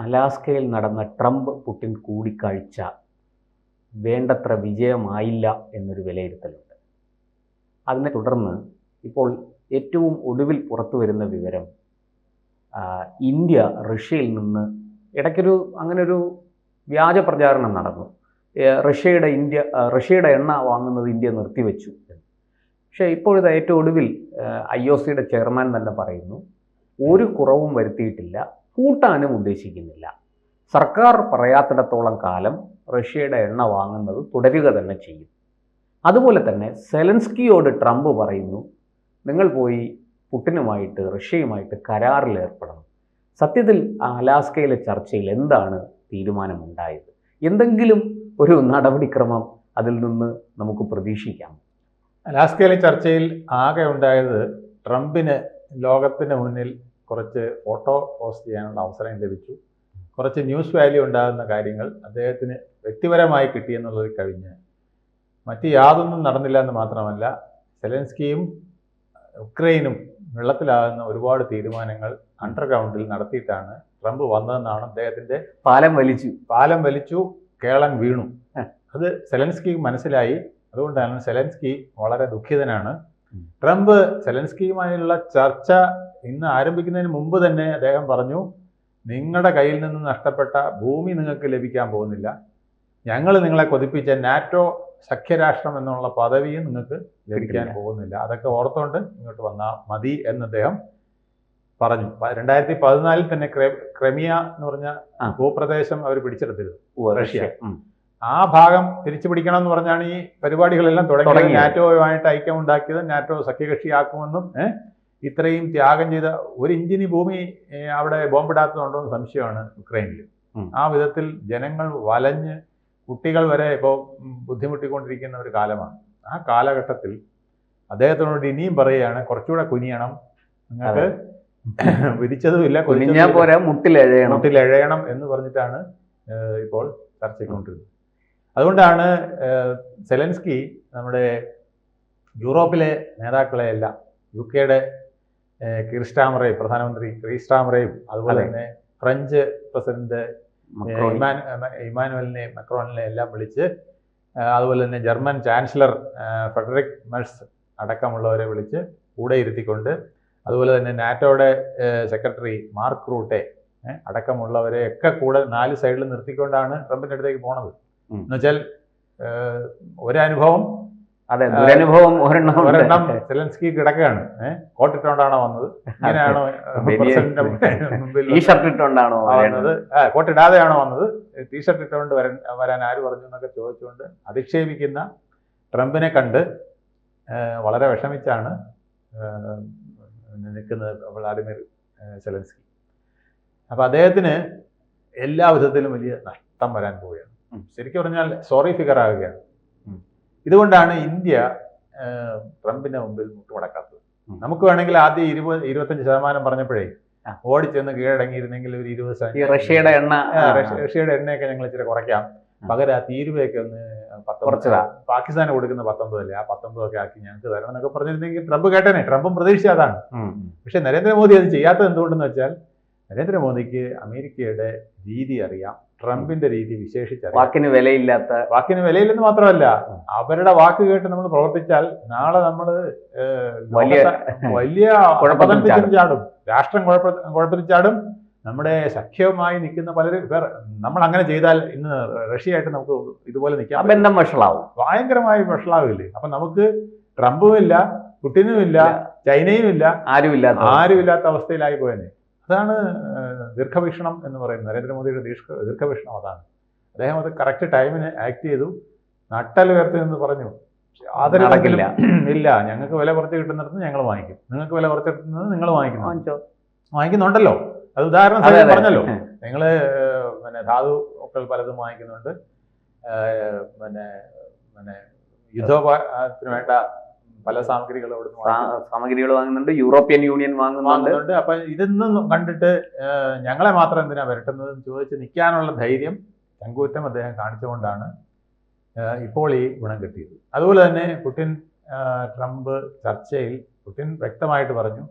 അലാസ്കയിൽ നടന്ന Trump Putin കൂടിക്കാഴ്ച വേണ്ടത്ര വിജയമായില്ല എന്നൊരു വിലയിരുത്തലുണ്ട്. അതിനെ തുടർന്ന് ഇപ്പോൾ ഏറ്റവും ഒടുവിൽ പുറത്തു വരുന്ന വിവരം, ഇന്ത്യ റഷ്യയിൽ നിന്ന് അങ്ങനൊരു വ്യാജ പ്രചാരണം നടന്നു. റഷ്യയുടെ എണ്ണ വാങ്ങുന്നത് ഇന്ത്യ നിർത്തിവെച്ചു എന്ന്. പക്ഷേ ഇപ്പോഴത്തെ ഏറ്റവും ഒടുവിൽ IOCയുടെ ചെയർമാൻ തന്നെ പറയുന്നു, ഒരു കുറവും വരുത്തിയിട്ടില്ല, കൂട്ടാനും ഉദ്ദേശിക്കുന്നില്ല. സർക്കാർ പറയാത്തിടത്തോളം കാലം റഷ്യയുടെ എണ്ണ വാങ്ങുന്നത് തുടരുക തന്നെ ചെയ്യും. അതുപോലെ തന്നെ സെലൻസ്കിയോട് ട്രംപ് പറയുന്നു, നിങ്ങൾ പോയി പുടിനുമായിട്ട് റഷ്യയുമായിട്ട് കരാറിൽ ഏർപ്പെടണം. സത്യത്തിൽ അലാസ്കയിലെ ചർച്ചയിൽ എന്താണ് തീരുമാനമുണ്ടായത്? എന്തെങ്കിലും ഒരു നടപടിക്രമം അതിൽ നിന്ന് നമുക്ക് പ്രതീക്ഷിക്കാം? അലാസ്കയിലെ ചർച്ചയിൽ ആകെ ഉണ്ടായത് ട്രംപിന് ലോകത്തിന് മുന്നിൽ കുറച്ച് ഫോട്ടോ പോസ്റ്റ് ചെയ്യാനുള്ള അവസരം ലഭിച്ചു. കുറച്ച് ന്യൂസ് വാല്യൂ ഉണ്ടാകുന്ന കാര്യങ്ങൾ അദ്ദേഹത്തിന് വ്യക്തിപരമായി കിട്ടിയെന്നുള്ളത് കവിഞ്ഞ് മറ്റ് യാതൊന്നും നടന്നില്ല എന്ന് മാത്രമല്ല, സെലൻസ്കിയും ഉക്രൈനും വെള്ളത്തിലാകുന്ന ഒരുപാട് തീരുമാനങ്ങൾ അണ്ടർഗ്രൗണ്ടിൽ നടത്തിയിട്ടാണ് ട്രംപ് വന്നതെന്നാണ് അദ്ദേഹത്തിൻ്റെ പാലം വലിച്ചു കേളൻ വീണു. അത് സെലൻസ്കിക്ക് മനസ്സിലായി. അതുകൊണ്ടാണ് സെലൻസ്കി വളരെ ദുഃഖിതനാണ്. ട്രംപ് സെലൻസ്കിയുമായുള്ള ചർച്ച ഇന്ന് ആരംഭിക്കുന്നതിന് മുമ്പ് തന്നെ അദ്ദേഹം പറഞ്ഞു, നിങ്ങളുടെ കയ്യിൽ നിന്ന് നഷ്ടപ്പെട്ട ഭൂമി നിങ്ങൾക്ക് ലഭിക്കാൻ പോകുന്നില്ല, ഞങ്ങൾ നിങ്ങളെ കൊതിപ്പിച്ച നാറ്റോ സഖ്യരാഷ്ട്രം എന്നുള്ള പദവിയും നിങ്ങൾക്ക് ലഭിക്കാൻ പോകുന്നില്ല, അതൊക്കെ ഓർത്തുകൊണ്ട് ഇങ്ങോട്ട് വന്നാൽ മതി എന്ന് അദ്ദേഹം പറഞ്ഞു. 2014 തന്നെ ക്രെമിയ എന്ന് പറഞ്ഞ ഭൂപ്രദേശം അവർ പിടിച്ചെടുത്തിരുന്നു റഷ്യ. ആ ഭാഗം തിരിച്ചു പിടിക്കണം എന്ന് പറഞ്ഞാണ് ഈ പരിപാടികളെല്ലാം തുടങ്ങിയത്. നാറ്റോയുമായിട്ട് ഐക്യമുണ്ടാക്കിയത്, നാറ്റോ സഖ്യകക്ഷിയാക്കുമെന്നും ഇത്രയും ത്യാഗം ചെയ്ത ഒരു ഇഞ്ചിന് ഭൂമി അവിടെ ബോംബിടാത്തതുണ്ടോ എന്ന് സംശയമാണ് യുക്രൈനിൽ. ആ വിധത്തിൽ ജനങ്ങൾ വലഞ്ഞ് കുട്ടികൾ വരെ ഇപ്പോൾ ബുദ്ധിമുട്ടിക്കൊണ്ടിരിക്കുന്ന ഒരു കാലമാണ്. ആ കാലഘട്ടത്തിൽ അദ്ദേഹത്തിനോട് ഇനിയും പറയുകയാണ്, കുറച്ചുകൂടെ കുനിയണം, നിങ്ങൾക്ക് വിധിച്ചതുമില്ല, മുട്ടിലെഴയണം എന്ന് പറഞ്ഞിട്ടാണ് ഇപ്പോൾ ചർച്ചയ്ക്കൊണ്ടിരുന്നത്. അതുകൊണ്ടാണ് സെലൻസ്കി നമ്മുടെ യൂറോപ്പിലെ നേതാക്കളെയെല്ലാം, UK-യുടെ പ്രധാനമന്ത്രി കീർ സ്റ്റാമറേയും അതുപോലെ തന്നെ ഫ്രഞ്ച് പ്രസിഡന്റ് മക്രോണിനെ എല്ലാം വിളിച്ച്, അതുപോലെ തന്നെ ജർമ്മൻ ചാൻസലർ ഫ്രെഡറിക് മെഴ്സ് അടക്കമുള്ളവരെ വിളിച്ച് കൂടെ ഇരുത്തിക്കൊണ്ട്, അതുപോലെ തന്നെ നാറ്റോയുടെ സെക്രട്ടറി മാർക്ക് റൂട്ടെ അടക്കമുള്ളവരെയൊക്കെ കൂടെ 4 സൈഡിൽ നിർത്തിക്കൊണ്ടാണ് ട്രംപിൻ്റെ അടുത്തേക്ക് പോണത്. എന്നുവെച്ചാൽ ഒരനുഭവം ഒരെണ്ണം സെലൻസ്കി കിടക്കുകയാണ്. കോട്ടിട്ടുകൊണ്ടാണോ വന്നത്? ഇങ്ങനെയാണോ പ്രസിഡന്റിന്റെ മുമ്പിൽ വന്നത്? കോട്ടിടാതെയാണോ വന്നത്? ടീഷർട്ട് ഇട്ടുകൊണ്ട് വരാൻ ആര് പറഞ്ഞു എന്നൊക്കെ ചോദിച്ചുകൊണ്ട് അധിക്ഷേപിക്കുന്ന ട്രംപിനെ കണ്ട് വളരെ വിഷമിച്ചാണ് നിൽക്കുന്നത് വ്ളാഡിമിർ സെലൻസ്കി. അപ്പം അദ്ദേഹത്തിന് എല്ലാ വിധത്തിലും വലിയ നഷ്ടം വരാൻ പോവുകയാണ്. ശരിക്കും പറഞ്ഞാൽ സോറി ഫിഗർ ആകുകയാണ്. ഇതുകൊണ്ടാണ് ഇന്ത്യ ട്രംപിന്റെ മുമ്പിൽ മുട്ടുമടക്കാത്തത്. നമുക്ക് വേണമെങ്കിൽ ആദ്യം 20-25% പറഞ്ഞപ്പോഴേ ഓടിച്ചെന്ന് കീഴടങ്ങിയിരുന്നെങ്കിൽ ഒരു 20% റഷ്യയുടെ എണ്ണയൊക്കെ ഞങ്ങൾ ഇച്ചിരി കുറയ്ക്കാം, പകരം ആ തീരുവയൊക്കെ ഒന്ന് 19, പാകിസ്ഥാന് കൊടുക്കുന്ന 19 അല്ലേ, ആ 19 ഒക്കെ ആക്കി ഞങ്ങൾക്ക് തരണം എന്നൊക്കെ പറഞ്ഞിരുന്നെങ്കിൽ ട്രംപ് കേട്ടനെ. ട്രംപും പ്രതീക്ഷ അതാണ്. പക്ഷെ നരേന്ദ്രമോദി അത് ചെയ്യാത്തത് എന്തുകൊണ്ടെന്ന് വെച്ചാൽ, നരേന്ദ്രമോദിക്ക് അമേരിക്കയുടെ രീതി അറിയാം, ട്രംപിന്റെ രീതി വിശേഷിച്ചറിയാം. വാക്കിന് വിലയില്ലെന്ന് മാത്രമല്ല, അവരുടെ വാക്ക് കേട്ട് നമ്മൾ പ്രവർത്തിച്ചാൽ നാളെ നമ്മൾ വലിയ കുഴപ്പത്തിൽ ചാടും, രാഷ്ട്രം കുഴപ്പത്തിൽ ചാടും. നമ്മുടെ സഖ്യവുമായി നിൽക്കുന്ന പലരും നമ്മൾ അങ്ങനെ ചെയ്താൽ ഇന്ന് റഷ്യയായിട്ട് നമുക്ക് ഇതുപോലെ നിൽക്കാം, ബന്ധം വഷളാവും, ഭയങ്കരമായി വഷളാവില്ലേ. അപ്പൊ നമുക്ക് ട്രംപും ഇല്ല, പുടിനും ഇല്ല, ചൈനയും ഇല്ല, ആരുമില്ലാത്ത അവസ്ഥയിലായി പോയെന്നെ. അതാണ് ദീർഘവീക്ഷണം എന്ന് പറയുന്നത്. നരേന്ദ്രമോദിയുടെ ദീർഘവീക്ഷണം അതാണ്. അദ്ദേഹം അത് കറക്റ്റ് ടൈമിന് ആക്ട് ചെയ്തു. നട്ടൽ ഉയർത്തി എന്ന് പറഞ്ഞു, യാതൊരു ഇല്ല, ഞങ്ങൾക്ക് വില കുറച്ച് കിട്ടുന്നിടത്ത് ഞങ്ങൾ വാങ്ങിക്കും, നിങ്ങൾക്ക് വില കുറച്ച് കിട്ടുന്നത് നിങ്ങൾ വാങ്ങിക്കുന്നുണ്ടല്ലോ. അത് ഉദാഹരണം പറഞ്ഞല്ലോ. നിങ്ങൾ ധാതുക്കൾ പലതും വാങ്ങിക്കുന്നുണ്ട്, യുദ്ധത്തിന് വേണ്ട പല സാമഗ്രികൾ വാങ്ങുന്നുണ്ട്, യൂറോപ്യൻ യൂണിയൻ വാങ്ങുന്നുണ്ട്. അപ്പൊ ഇതൊന്നും കണ്ടിട്ട് ഞങ്ങളെ മാത്രം എന്തിനാ വരട്ടുന്നതെന്ന് ചോദിച്ച് നിൽക്കാനുള്ള ധൈര്യം, ചങ്കൂറ്റം അദ്ദേഹം കാണിച്ചുകൊണ്ടാണ് ഇപ്പോൾ ഈ ഗുണം കിട്ടിയത്. അതുപോലെ തന്നെ പുടിൻ ട്രംപ് ചർച്ചയിൽ പുടിൻ വ്യക്തമായിട്ട് പറഞ്ഞു,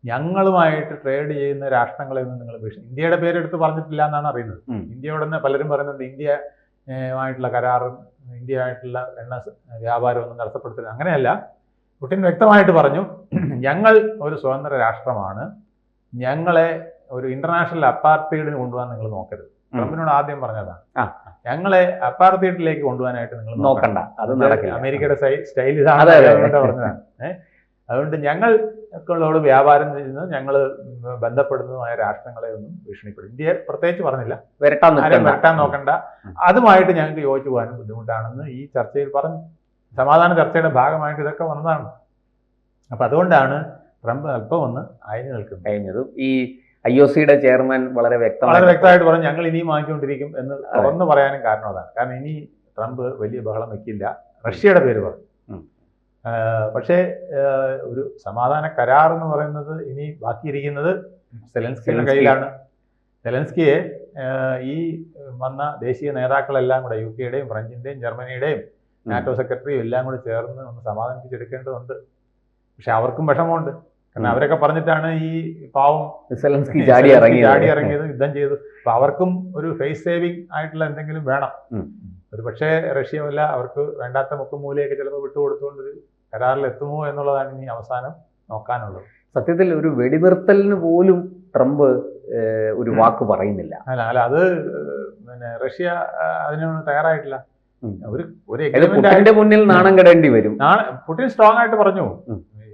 ഞങ്ങളുമായിട്ട് ട്രേഡ് ചെയ്യുന്ന രാഷ്ട്രങ്ങളെ ഒന്നും നിങ്ങൾ ഇന്ത്യയുടെ പേരെടുത്ത് പറഞ്ഞിട്ടില്ല എന്നാണ് അറിയുന്നത്. ഇന്ത്യയോടൊന്ന് പലരും പറയുന്നുണ്ട് ഇന്ത്യയുമായിട്ടുള്ള കരാറും ഇന്ത്യയുമായിട്ടുള്ള എണ്ണ വ്യാപാരമൊന്നും തടസ്സപ്പെടുത്തില്ല. അങ്ങനെയല്ല, പുടിൻ വ്യക്തമായിട്ട് പറഞ്ഞു, ഞങ്ങൾ ഒരു സ്വതന്ത്ര രാഷ്ട്രമാണ്, ഞങ്ങളെ ഒരു ഇന്റർനാഷണൽ അപ്പാർത്തൈഡിന് കൊണ്ടുപോകാൻ നിങ്ങൾ നോക്കരുത്. ട്രംപിനോട് ആദ്യം പറഞ്ഞതാണ്, ഞങ്ങളെ അപ്പാർത്തൈഡിലേക്ക് കൊണ്ടുപോകാനായിട്ട് നിങ്ങൾ നോക്കണ്ട, അത് നടക്കില്ല. അമേരിക്കയുടെ സ്റ്റൈൽ ഇതാണ് പറഞ്ഞതാണ്. അതുകൊണ്ട് ഞങ്ങളോട് വ്യാപാരം ചെയ്യുന്നത്, ഞങ്ങൾ ബന്ധപ്പെടുന്നതുമായ രാഷ്ട്രങ്ങളെ ഒന്നും ഭീഷണിപ്പെടും. ഇന്ത്യയെ പ്രത്യേകിച്ച് പറഞ്ഞില്ല, വരട്ടാൻ നോക്കണ്ട, അതുമായിട്ട് ഞങ്ങൾക്ക് യോജിച്ചു പോകാനും ബുദ്ധിമുട്ടാണെന്ന് ഈ ചർച്ചയിൽ പറഞ്ഞു. സമാധാന ചർച്ചയുടെ ഭാഗമായിട്ട് ഇതൊക്കെ വന്നതാണ്. അപ്പം അതുകൊണ്ടാണ് ട്രംപ് അല്പം ഒന്ന് അയഞ്ഞു നിൽക്കുന്നത്. ഈ IOCയുടെ ചെയർമാൻ വളരെ വ്യക്തമായിട്ട് പറഞ്ഞു, ഞങ്ങൾ ഇനിയും വാങ്ങിച്ചുകൊണ്ടിരിക്കും എന്ന് തുറന്ന് പറയാനും കാരണം അതാണ്. കാരണം ഇനി ട്രംപ് വലിയ ബഹളം വെക്കില്ല, റഷ്യയുടെ പേര് പറഞ്ഞു. പക്ഷേ ഒരു സമാധാന കരാർ എന്ന് പറയുന്നത് ഇനി ബാക്കിയിരിക്കുന്നത് സെലൻസ്കിയുടെ കയ്യിലാണ്. സെലൻസ്കിയെ ഈ വന്ന ദേശീയ നേതാക്കളെല്ലാം കൂടെ UK-യുടെയും ഫ്രഞ്ചിൻ്റെയും ജർമ്മനിയുടെയും നാറ്റോ സെക്രട്ടറിയും എല്ലാം കൂടി ചേർന്ന് ഒന്ന് സമാധാനിപ്പിച്ചെടുക്കേണ്ടതുണ്ട്. പക്ഷെ അവർക്കും വിഷമമുണ്ട്. കാരണം അവരൊക്കെ പറഞ്ഞിട്ടാണ് ഈ പാവം സെലൻസ്കി ചാടി ഇറങ്ങിയത്, യുദ്ധം ചെയ്തു. അപ്പൊ അവർക്കും ഒരു ഫേസ് സേവിങ് ആയിട്ടുള്ള എന്തെങ്കിലും വേണം. ഒരു പക്ഷേ റഷ്യമല്ല, അവർക്ക് വേണ്ടാത്ത മുക്കുമൂലയൊക്കെ ചിലപ്പോൾ വിട്ടുകൊടുത്തുകൊണ്ടൊരു കരാറിൽ എത്തുമോ എന്നുള്ളതാണ് ഇനി അവസാനം നോക്കാനുള്ളത്. സത്യത്തിൽ ഒരു വെടിനിർത്തലിന് പോലും ട്രംപ് ഒരു വാക്ക് പറയുന്നില്ല. അല്ല അത് പിന്നെ റഷ്യ അതിനൊന്നും തയ്യാറായിട്ടില്ല. പുടിന്റെ മുന്നിൽ നാണം കെടേണ്ടി വരും. പുടിൻ സ്ട്രോങ് ആയിട്ട് പറഞ്ഞു,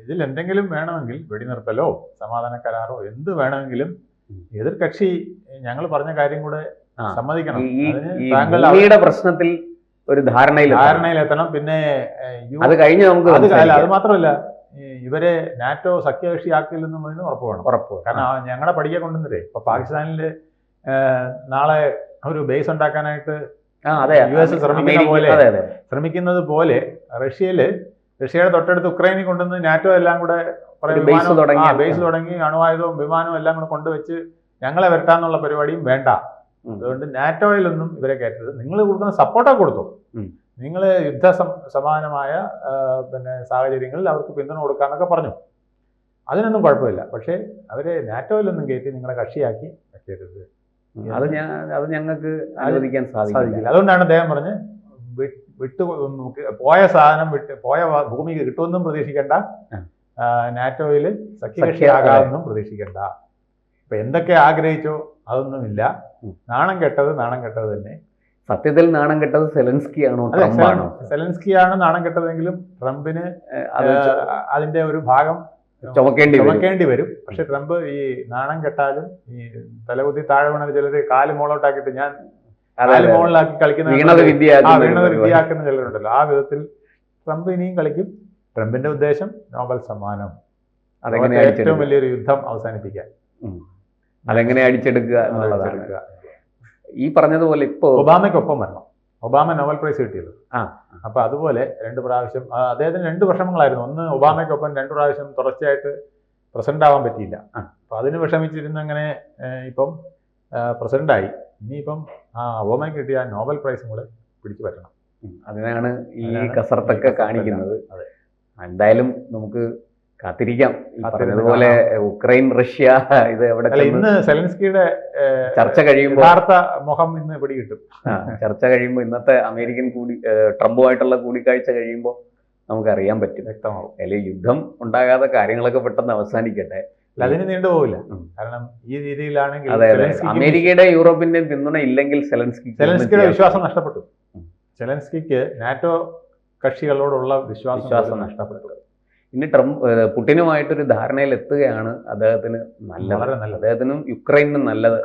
ഇതിൽ എന്തെങ്കിലും വേണമെങ്കിൽ വെടിനിർത്തലോ സമാധാന കരാറോ എന്ത് വേണമെങ്കിലും എതിർ കക്ഷി ഞങ്ങൾ പറഞ്ഞ കാര്യം കൂടെ സമ്മതിക്കണം. താങ്കളുടെ പ്രശ്നത്തിൽ ഒരു ധാരണയിലെത്തണം. പിന്നെ അത് കഴിഞ്ഞ് നമുക്ക് അത് മാത്രമല്ല, ഇവരെ നാറ്റോ സഖ്യകക്ഷിയാക്കില്ലെന്നും അതിന് ഉറപ്പ് വേണം. കാരണം ഞങ്ങളുടെ പടിയെ കൊണ്ടുവന്നിട്ടേ ഇപ്പൊ പാകിസ്ഥാനിൽ നാളെ ഒരു ബേസ് ഉണ്ടാക്കാനായിട്ട് US ശ്രമിക്കുന്നത് പോലെ റഷ്യയുടെ തൊട്ടടുത്ത് ഉക്രൈനിൽ കൊണ്ടുവന്ന് നാറ്റോ എല്ലാം കൂടെ ബേസ് തുടങ്ങി അണുവായുധവും വിമാനവും എല്ലാം കൂടെ കൊണ്ടുവച്ച് ഞങ്ങളെ വരട്ടാന്നുള്ള പരിപാടിയും വേണ്ട. അതുകൊണ്ട് നാറ്റോയിലൊന്നും ഇവരെ കയറ്റരുത്. നിങ്ങൾ കൊടുക്കുന്ന സപ്പോർട്ടൊക്കെ കൊടുത്തു, നിങ്ങൾ യുദ്ധ സമാനമായ പിന്നെ സാഹചര്യങ്ങളിൽ അവർക്ക് പിന്തുണ കൊടുക്കാന്നൊക്കെ പറഞ്ഞു. അതിനൊന്നും കുഴപ്പമില്ല. പക്ഷേ അവരെ നാറ്റോയിലൊന്നും കയറ്റി നിങ്ങളെ കക്ഷിയാക്കി വെക്കരുത്. അത് ഞങ്ങൾക്ക് അനുവദിക്കാൻ സാധിക്കില്ല. അതുകൊണ്ടാണ് അദ്ദേഹം പറഞ്ഞ് പോയ സാധനം പോയ ഭൂമിക്ക് കിട്ടുമെന്നും പ്രതീക്ഷിക്കേണ്ട, നാറ്റോയിൽ സഖ്യകക്ഷിയാകാമെന്നും പ്രതീക്ഷിക്കേണ്ട. ഇപ്പൊ എന്തൊക്കെ ആഗ്രഹിച്ചോ അതൊന്നുമില്ല. നാണം കെട്ടത് തന്നെ. സത്യത്തിൽ നാണം കെട്ടത് സെലൻസ്കിയാണോ ട്രംപാണോ? സെലൻസ്കിയാണ് നാണം കെട്ടതെങ്കിലും ട്രംപിന് അതിന്റെ ഒരു ഭാഗം ചുമക്കേണ്ടി വരും. പക്ഷെ ട്രംപ് ഈ നാണം കെട്ടാലും ഈ തലകുത്തി താഴെ വീണ ചിലര് കാല് മോളോട്ടാക്കിയിട്ട് ഞാൻ കാല് മോളിലാക്കി കളിക്കുന്ന വീണത് വിദ്യയാക്കുന്ന ചിലരുണ്ടല്ലോ. ആ വിധത്തിൽ ട്രംപ് ഇനിയും കളിക്കും. ട്രംപിന്റെ ഉദ്ദേശം നോബൽ സമ്മാനം, ഏറ്റവും വലിയൊരു യുദ്ധം അവസാനിപ്പിക്കാൻ. അതെങ്ങനെ അടിച്ചെടുക്കുക എന്നുള്ളതാണ്. ഈ പറഞ്ഞതുപോലെ ഇപ്പോ ഒബാമയ്ക്കൊപ്പം വരണം. ഒബാമ നോബൽ പ്രൈസ് കിട്ടിയത്. അപ്പൊ അതുപോലെ 2 പ്രാവശ്യം അദ്ദേഹത്തിന് 2 വിഷമങ്ങളായിരുന്നു. ഒന്ന്, ഒബാമയ്ക്കൊപ്പം 2 പ്രാവശ്യം തുടർച്ചയായിട്ട് പ്രസിഡന്റ് ആവാൻ പറ്റിയില്ല. അപ്പൊ അതിന് വിഷമിച്ചിരുന്ന് അങ്ങനെ ഇപ്പം പ്രസിഡന്റായി. ഇനിയിപ്പം ഒബാമയ്ക്ക് കിട്ടിയ നോബൽ പ്രൈസും കൂടെ പിടിച്ചു പറ്റണം. അതിനാണ് ഈ കസർത്തൊക്കെ കാണിക്കുന്നത്. എന്തായാലും നമുക്ക് കാത്തിരിക്കാം. പറഞ്ഞതുപോലെ ഉക്രൈൻ റഷ്യ ഇത് എവിടെ ഇന്ന് സെലൻസ്കിയുടെ ചർച്ച കഴിയുമ്പോൾ യഥാർത്ഥ മുഖം ഇന്ന് പിടികിട്ടും. ചർച്ച കഴിയുമ്പോൾ ഇന്നത്തെ അമേരിക്കൻ ട്രംപുമായിട്ടുള്ള കൂടിക്കാഴ്ച കഴിയുമ്പോൾ നമുക്കറിയാൻ പറ്റും, വ്യക്തമാവും. അല്ലെങ്കിൽ യുദ്ധം ഉണ്ടാകാതെ കാര്യങ്ങളൊക്കെ പെട്ടെന്ന് അവസാനിക്കട്ടെ. അതിന് നീണ്ടുപോകില്ല. കാരണം ഈ രീതിയിലാണെങ്കിൽ അമേരിക്കയുടെ യൂറോപ്പിന്റെയും പിന്തുണ ഇല്ലെങ്കിൽ സെലൻസ്കിയുടെ വിശ്വാസം നഷ്ടപ്പെട്ടു. സെലൻസ്കിക്ക് നാറ്റോ കക്ഷികളോടുള്ള വിശ്വാസം നഷ്ടപ്പെട്ടു. ഇനി പുടിനുമായിട്ടൊരു ധാരണയിൽ എത്തുകയാണ് അദ്ദേഹത്തിന് നല്ലത്. അദ്ദേഹത്തിനും യുക്രൈനും നല്ലത്.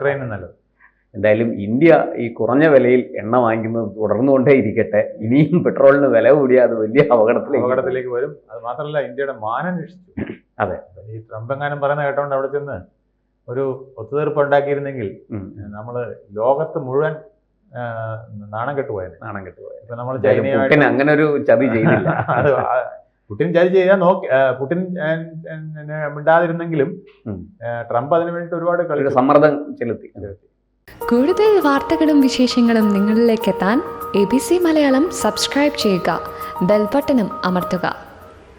എന്തായാലും ഇന്ത്യ ഈ കുറഞ്ഞ വിലയിൽ എണ്ണ വാങ്ങിക്കുന്നത് തുടർന്നുകൊണ്ടേ ഇരിക്കട്ടെ. ഇനിയും പെട്രോളിന് വില കൂടിയാൽ അത് വലിയ അപകടത്തിലേക്ക് വരും. അത് മാത്രമല്ല, ഇന്ത്യയുടെ മാനം രക്ഷിച്ചു. അതെ, ഈ ട്രംപ് എങ്ങാനും പറയുന്ന കേട്ടോണ്ട് അവിടെ ചെന്ന് ഒരു ഒത്തുതീർപ്പ് ഉണ്ടാക്കിയിരുന്നെങ്കിൽ നമ്മൾ ലോകത്ത് മുഴുവൻ നാണം കെട്ടുപോയത്. ഇപ്പൊ നമ്മൾ ചൈനയുമായിട്ട് അങ്ങനെ ഒരു ചതി ചെയ്തില്ല. അത് പുടിൻ ചതി ചെയ്താൽ പുടിൻ മിണ്ടാതിരുന്നെങ്കിലും ട്രംപ് അതിനു വേണ്ടിയിട്ട് ഒരുപാട് സമ്മർദ്ദം ചെലുത്തി. കൂടുതൽ വാർത്തകളും വിശേഷങ്ങളും നിങ്ങളിലേക്ക് എത്താൻ ABC മലയാളം സബ്സ്ക്രൈബ് ചെയ്യുക, ബെൽ ബട്ടണും അമർത്തുക.